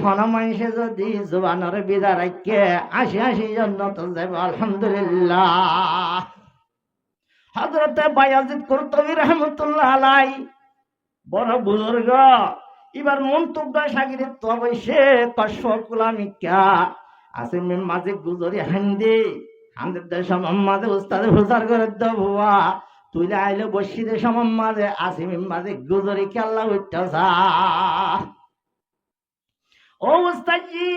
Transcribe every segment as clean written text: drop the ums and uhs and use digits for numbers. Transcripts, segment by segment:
হনমাইসে যদি জোবানের বিদা রাখে আসি আসি জান্নাত যাবে আলহামদুলিল্লাহ। হযরতে বায়াজিদ কুরতুবী রাহমাতুল্লাহ আলাইহি বড় বুজুর্গ, এবার মন্তব্য সাগিরে তো অবশ্যে কশফকুলামিকা আসিম মাঝে গুজরি হান্দি হান্দের দেশ মাঝে উস্তাদে হুজার করে দেবুয়া তুইলে আইলে বসি দেশ মাঝে আসিম মাঝে গুজরি খেলা উঠতেছা। ও উস্তাদজি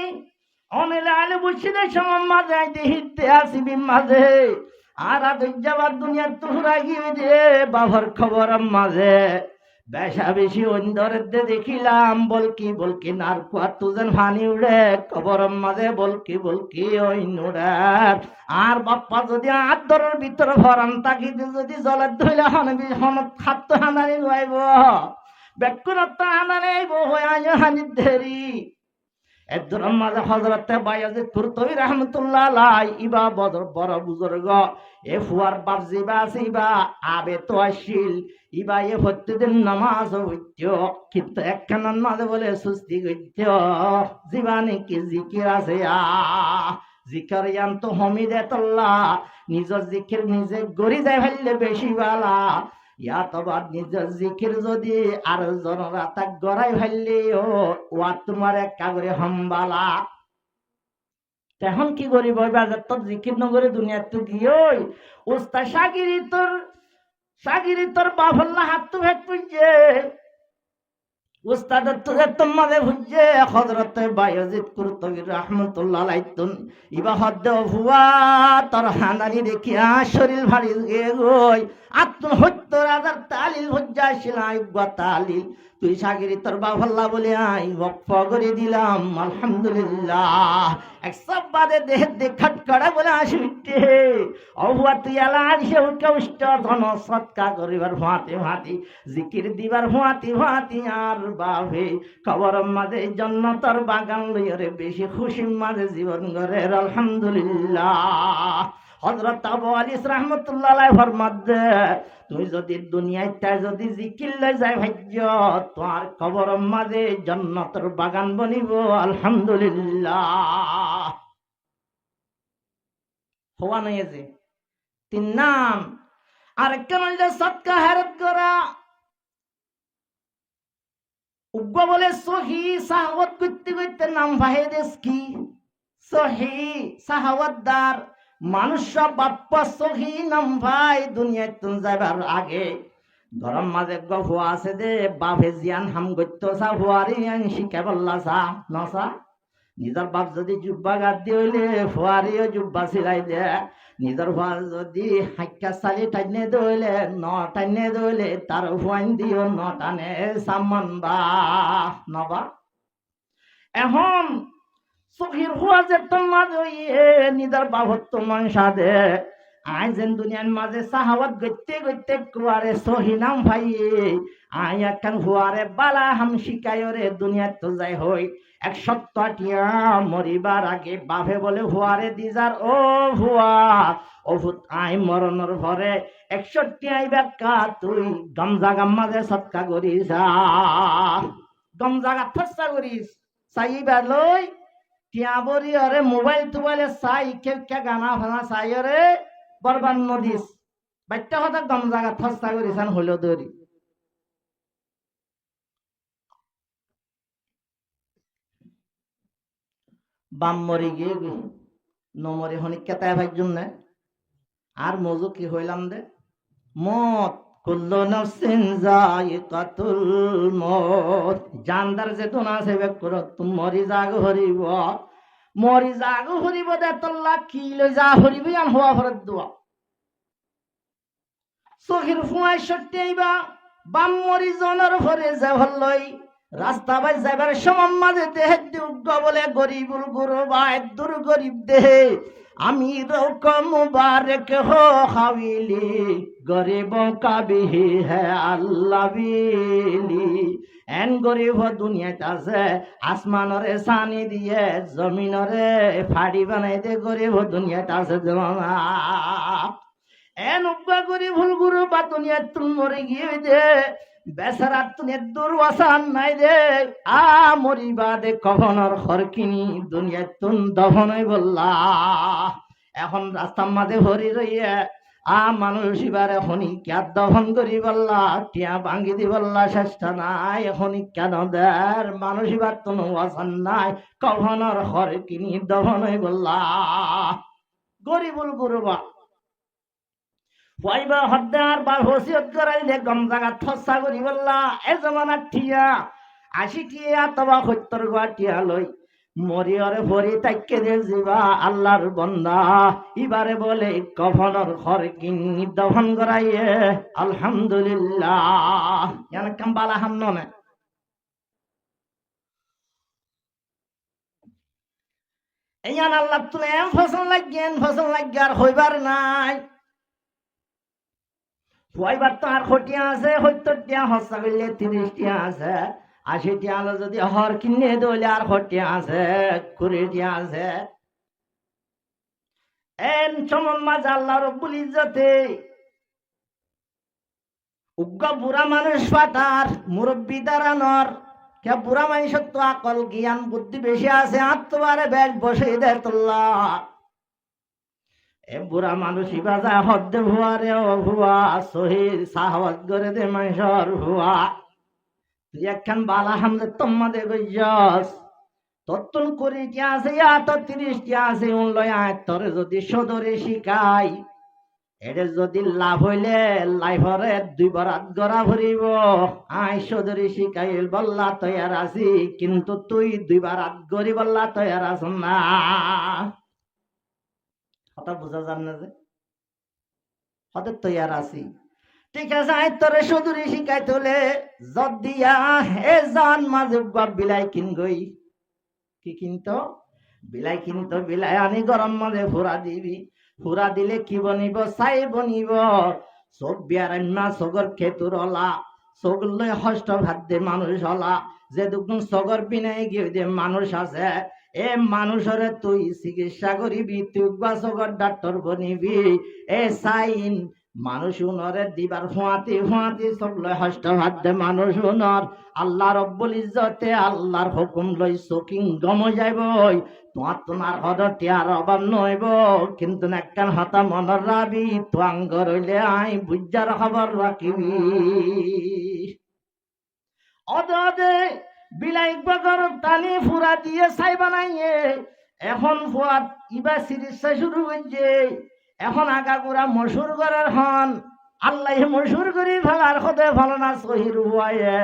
অনেলে আইলে বসি দেশ মাঝে আইতে হিতে আসিম মাঝে আর আদুজ্জাবার দুনিয়ার তুহরা গিয়ে দে বাবার খবর মাঝে বেশা বেশি অন্দরের দেখিলাম বলকি বলকি নারকুয়া তুজেন ফানি উড়ে কবর মাঝে বলকি বলকি ওই নুড়ার আর বাপ্পা যদি আদরের ভিতরে ভরান তাকি যদি জলের ধইলে হন খাদ্য হানানি যাইব বেকুরত্ব হানানি আইব হয়ে হানি দেরি এর মাঝে হযরতে বায়াজিদ কুরতুবী রাহমাতুল্লাহ আলাইহি ইবা বড় বুজুর্গ এ ফুয়ার বাপ জিবা সিবা আবে তো আসিল ইবা এ প্রতিদিন নামাজ হইতো কিন্তু একখানার মাঝে বলে সুস্তি গইতো জীবানে কি জিকির আছে জিকির ইয়ান্ত হমিদাতুল্লাহ নিজের জিকির নিজে গড়ি যায় ফেললে বেশি বালা ইয়া তবার নিজের জিকির যদি আর জনরা তাক গড়াই ফেললে ওয়া তোমার এক কাগরে হম্বালা তখন কি করিব বাজার তোর জিকির নগরে দুনিয়ার তো গিয়ে উস্তা সাগিরি তোর বাফল্লা হাত তো ভেট পুজছে উস্তাদের তোদের তোমাদের ভুজছে হযরতে বায়াজিদ কুরতুবী রাহমাতুল্লাহ আলাইহি ইবা হদ্দ ভুয়া তোর হানানি দেখিয়া শরীর ভারী গই আত্ম ৭০,০০০ তালিল ভুজ্জাছিল আইবা তালিল তুই সাগিরি তোর বাফল্লা বলে আই ওয়াকফ করে দিলাম আলহামদুলিল্লাহ এক সবাদে দেহ দেখাট করা বলে আসিতে অহুয়া তুই আলার সেও কষ্ট ধন সৎকা করিবার ভাঁতি ভাঁতি জিকির দিবার ভাঁতি ভাঁতি আর বাবে খবর মাঝে জান্নাতের বাগান লইরে বেশি খুশি মাঝে জীবন গড়ের আলহামদুলিল্লাহ। হযরত আবু আলিস রাহমাতুল্লাহ আলাইহি ফরমাদে তুই যদি দুনিয়ায় তাই যদি জিকির লই যায় ভাগ্য তোর খবর মাঝে জান্নাতের বাগান বনিব আলহামদুলিল্লাহ। হওয়া নাই যে তিন নাম আর কেন সৎকা হেরত করা উগ্র বলে সহি সাহাওয়াত করতে করতে নাম ভাইদেস কি সহি সাহাওয়াতদার মানুষ বাপ্পা সহি নাম ভাই দুনিয়ায় তুমি যাবার আগে ধরম মাঝে গফুয়া আছে যে বাপে জিয়ান হাম গত্য সা হুয়ারি শিখে বললা সা নসা নিজের বাপ যদি জুব্বা গাদ দিয়ে হইলে ফুয়ারিও জুব্বা সিলাই দে নিজের ফুয়ার যদি হাইকা চালি টাইনে দইলে ন টাইনে দইলে তার ফুয়াইন দিও ন টানে সামান বা নবা এখন চোখের ফুয়া যে তোমার নিজের বাপত তোমার সাথে আই যেন দুনিয়ার মাঝে সাহাওয়াত গইতে গইতে কুয়ারে সহি নাম ভাই আই একখান হুয়ারে বালা হাম শিকায় রে দুনিয়ার তো যাই হই ১৭০টিয়া মরিবার আগে বাপে বলে হুয়ারে দিজার ও হুয়া ও ভূত আই মরণর ভরে ৬১ আইবার কা তুই গমজাগাম মাঝে সৎকা করিস গমজাগা ফসা করিস চাইবার লই টিয়া বরি আরে মোবাইল টোবাইলে চাই কেউ কে গানা ফানা চাই রে বরবান নদীস বাচ্চা কথা গম জায়গা থস্তা করিসান হলো দরি বাম মরি গিয়ে নমরে হনিক কেতায় ভাই জন্য আর মজু কি হইলাম দে মত কুল্লু নাফসিন যায়িকাতুল মত জানদার যে তোনা সেবে করো তুমি মরি জাগ হরিব দে তল্লা কি লই যা হরিবি আন হওয়া ভরত দোয়া চোখের ফুয়াই সত্যি আইবা বাম মরি জনের ভরে যে হল্লই রাস্তা বাই যাবার সময় মাঝে দেহে দুর্গ বলে গরিবুল গুরু বাই দূর গরিব দেহে আমি রকম মুবারক হো হাবিলি গরিব কাবিহি হে আল্লাহ বিলি এন গরিব দুনিয়াতে আছে আসমানরে সানি দিয়ে জমিনরে ফাড়ি বানাই দে গরিব দুনিয়াতে আছে জমা এন উগ্র গরিবুল গুরু বা দুনিয়া তুম মরে গিয়ে দে বেচারা তুমি দুর্বাসান নাই রে আ মরিবাদে কখনোর খরকিনি দুনিয়া তুন দফনই বললা এখন রাস্তার মাঝে হরি রইয়া মানুষ এবারে হনি ক্যা দফন করি বললা টিয়া ভাঙ্গি দি বললা চেষ্টা নাই এখনই কেন দের মানুষ এবার কোনো আসান নাই কখনোর খরকিনি দফনই বললা গরিবুল গুরুবা ওয়াইবা হদ্দার বার হসিয়ত করাইলে গম জাগা থসা করি বললা এ জমানার ঠিয়া 80 টিয়া তবা 70 গোয়া টিয়া লই মরিয়রে ভরি তাইকে দে জিবা আল্লাহর বান্দা ইবারে বলে কফনের ঘর কিনি দফন করাইয়ে আলহামদুলিল্লাহ ইয়ান কাম্বালা হামননে ইয়ান আল্লাহ তুলে ফসল লাগিয়ার হইবার নাই হইবার তো আর খটিয়া আছে 70 টিয়া হসা কইলে 30 টিয়া আছে 80 টিয়া আলো যদি হর কিনে দইলে আর খটিয়া আছে 20 টিয়া আছে এন সমম্মাজ আল্লাহ রব্বুল ইজ্জতে উগ্র বুড়া মানুষ পাতার মুরব্বী দাঁড়ানোর কে বুড়া মানুষের তো আকল জ্ঞান বুদ্ধি বেশি আছে আত্মবারে ব্যাগ বসে দেয় তোল্লা এ বুড়া মানুষ বাজা হদ্দে ভুয়া রে ভুয়া শহীদ সাহবাদ করে দে মানুষের ভুয়া তুই একখান বালা হামলে তোমাদের গইয়াস তত্তন করে কি আছে এত 30 টি আছে উনলয় তোরে যদি সদরে শিখাই এটা যদি লাভ হইলে লাইফরে 2 বরাত গড়া ভরিব আই সদরে শিখাইল বললা তৈয়ার আছি কিন্তু তুই 2 বরাত গড়ি বললা তৈয়ার আছ না কথা বুঝা যান না যে হতে তৈয়ার আছি ঠিক আছে আই তোরে সদরে শিখাই তোলে যদিয়া হে জান মাঝে বিলাই কিন গই কি কিনতো বিলাই কিনতো বিলাই আনি গরম মাঝে ফুরা দিবি ফুরা দিলে কি বনিব চাই বনিব চোখ বিয়ারান্না চোখর খেতুর হলা চোখ লই হস্ত ভাত দে মানুষ হলা যে দুগুণ চোখর বিনাই গিয়ে যে মানুষ আছে এ মানুষরে তুই চিকিৎসা করিবি তুই চোখর ডাক্তার বনিবি এ সাইন মানুষ উনরে দিবার হুঁয়াতি হুঁয়াতি চোখ লই হস্ত ভাত দে মানুষ উনর আল্লাহ রব্বুল ইজ্জতে আল্লাহর হুকুম লই চকিং গম যাইবই তোমার হদটিয়ার অভাব নইব কিন্তু একখান হতা মনের রাবি তোয়াঙ্গ রইলে আই বুঝার খবর রাখিবি অদে বিলাই বগর টানি ফুরা দিয়ে ছাই বানাইয়ে এখন ফুয়াত ইবা চিকিৎসা শুরু হয়েছে এখন আগাগুড়া মশুর করার হন আল্লাহ মশুর করি ফেলার হতে ভালো না সহির হুয়ায়ে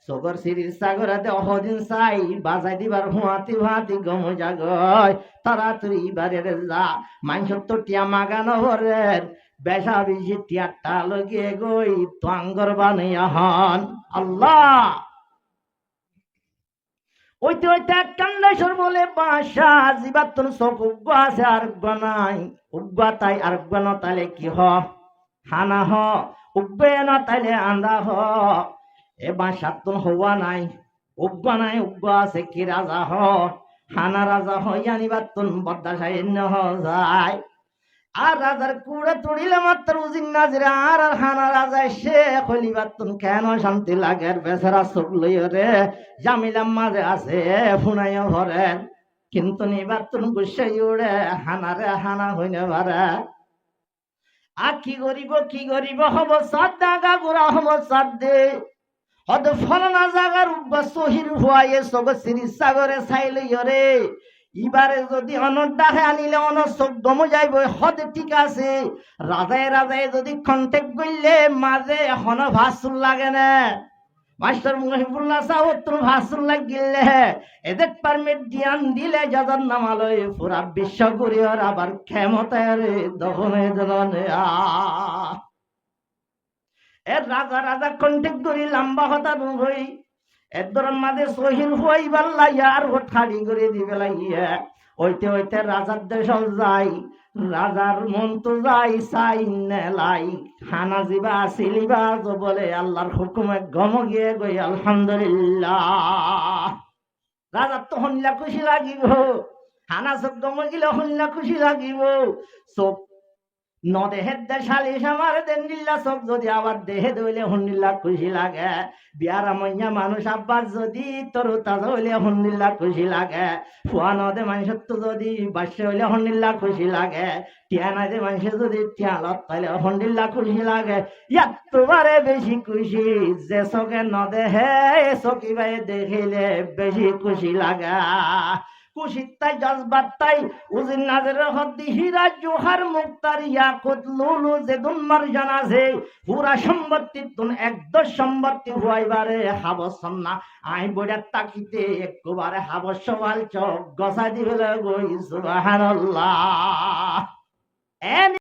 চোখর চিকিৎসা করে দে অহদিন চাই বাজাই দিবার হুঁয়াতি হুঁয়াতি গম জাগয় তাড়াতাড়ি বাড়ি যা মানুষের তো টিয়া মাগানো ভরের বেশা বেশি টিয়ারটা লগে গই তোয়াঙ্গর বানাইয়া হন আল্লাহ ওইতে ওইতে কান্দেশ্বর বলে বাসা জিবার তোর চোখ উগ্র আছে আর নাই উগ্র তাই আর ন তাইলে কি হ হানা হ উগ্বে না তাইলে আন্দা হ এ বাসার তোর হওয়া নাই উগ্র নাই উগ্র আছে কি রাজা হ হানা রাজা হইয়ানিবার তোর বদ্দা সাইন্য যায় আর রাজার কুড়ে তুড়িলে মাত্র উজিন নাজরে আর হানা রাজা সে খলিবার তুন কেন শান্তি লাগে বেচারা চোখ লইয় রে জামিলাম মাঝে আছে ফুনাইও ভরে কিন্তু নিবার তুন গুসাই উড়ে হানারে হানা হইনে পারে আর কি করিব হব সাদ্দা গুড়া হব সাদ্দে হদ ফলনা জাগার সহির হুয়াইয়ে সব চিকিৎসা করে চাই লইয় রে ইবারে যদি অনদাহে আনিলে অন চোখ দম যাইব হদ ঠিক আছে রাজায় যদি কন্টেক্ট করলে মাঝে এখন ভাসুর লাগে না মাস্টার মহিবুল্লাহ সাহেব তোর ভাসুর লাগিলে এদের পারমিট দিয়ান দিলে যাদের নামালয় পুরা বিশ্ব করিয়ার আবার ক্ষমতায় দহনে দহনে এর রাজা কন্টেক্ট করি লম্বা হতা হই এদর মাঝে সহিল হইবার লাইয়া আর ঠাড়ি করে দিবে লাগিয়া ওইতে রাজার দেশ যাই রাজার মন তো যাই চাই নেলাই খানা জিবা সিলিবা বলে আল্লাহর হুকুমে গম গিয়ে গই আলহামদুলিল্লাহ রাজার তো হন্যা খুশি লাগিব খানা চোখ গম গিলে হন্যা খুশি লাগিব চোখ নদেহের দে শালিশ আমার দেন নিল্লা চোখ যদি আবার দেহে দইলে হুন্নিল্লা খুশি লাগে বিয়ারা মইয়া মানুষ আব্বার যদি তরু তাজা হইলে হুন্নিল্লা খুশি লাগে ফুয়া নদে মানুষের তো যদি বাসে হইলে হুন্নিল্লা খুশি লাগে টিয়া নাদে মানুষের যদি টিয়া লত তাইলে হুন্নিল্লা খুশি লাগে এতবারে বেশি খুশি যে চোখে নদে হে চকি বাই দেখিলে বেশি খুশি লাগে কুশিত্তাই জজবাত্তাই উজিন নাজরের হদ্দি হীরা জোহার মুক্তার ইয়াকুত লুলু জেদুন মারজান আছে পুরা সম্পত্তি তুন একদশ সম্পত্তি হইবারে হাবসন না আই বড়া তাকিতে একবারে হাবস সওয়াল চোখ গসা দিবেলে গই সুবহানাল্লাহ।